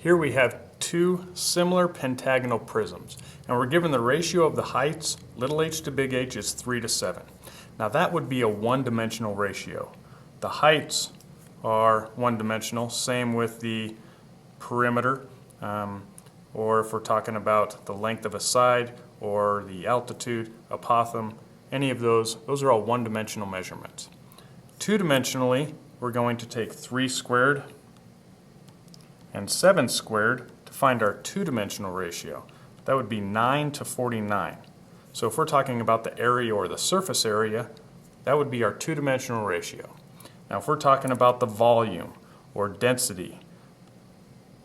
Here we have two similar pentagonal prisms, and we're given the ratio of the heights, little h to big H, is 3:7. Now that would be a one-dimensional ratio. The heights are one-dimensional, same with the perimeter, or if we're talking about the length of a side or the altitude, apothem, any of those are all one-dimensional measurements. Two-dimensionally, we're going to take 3 squared and 7 squared to find our two-dimensional ratio. That would be 9 to 49. So if we're talking about the area or the surface area, that would be our two-dimensional ratio. Now if we're talking about the volume or density,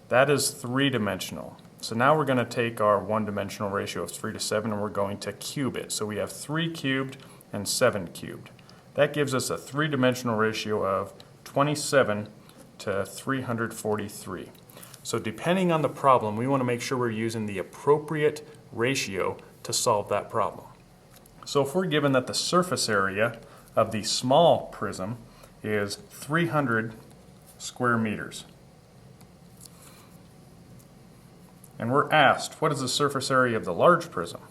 that is three-dimensional. So now we're going to take our one-dimensional ratio of 3:7 and we're going to cube it. So we have 3 cubed and 7 cubed. That gives us a three-dimensional ratio of 27 to 343. So depending on the problem, we want to make sure we're using the appropriate ratio to solve that problem. So if we're given that the surface area of the small prism is 300 square meters, and we're asked, what is the surface area of the large prism?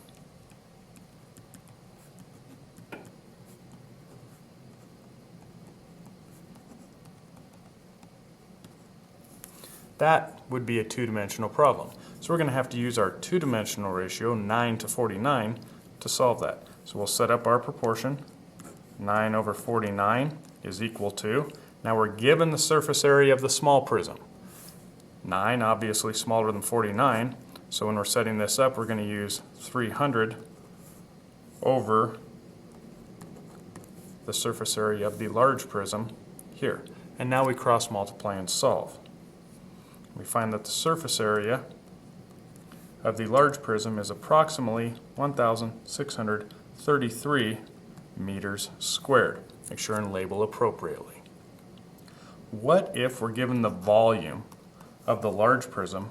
That would be a two-dimensional problem. So we're going to have to use our two-dimensional ratio, 9 to 49, to solve that. So we'll set up our proportion. 9 over 49 is equal to, now we're given the surface area of the small prism. 9 obviously smaller than 49, so when we're setting this up, we're going to use 300 over the surface area of the large prism here. And now we cross multiply and solve. We find that the surface area of the large prism is approximately 1,633 meters squared. Make sure and label appropriately. What if we're given the volume of the large prism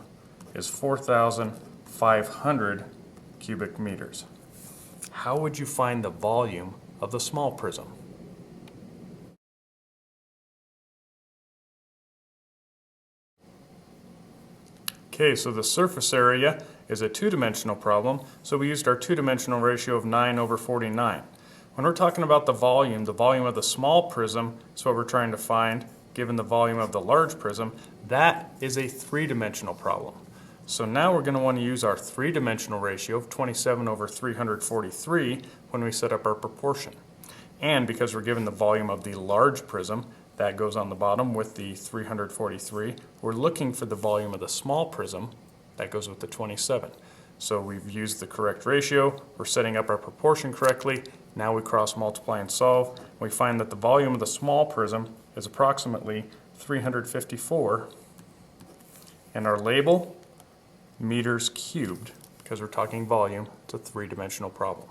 is 4,500 cubic meters? How would you find the volume of the small prism? Okay, so the surface area is a two-dimensional problem, so we used our two-dimensional ratio of 9 over 49. When we're talking about the volume of the small prism is what we're trying to find, given the volume of the large prism. That is a three-dimensional problem. So now we're going to want to use our three-dimensional ratio of 27 over 343 when we set up our proportion. And because we're given the volume of the large prism, that goes on the bottom with the 343. We're looking for the volume of the small prism. That goes with the 27. So we've used the correct ratio. We're setting up our proportion correctly. Now we cross multiply and solve. We find that the volume of the small prism is approximately 354. And our label, meters cubed, because we're talking volume. It's a three-dimensional problem.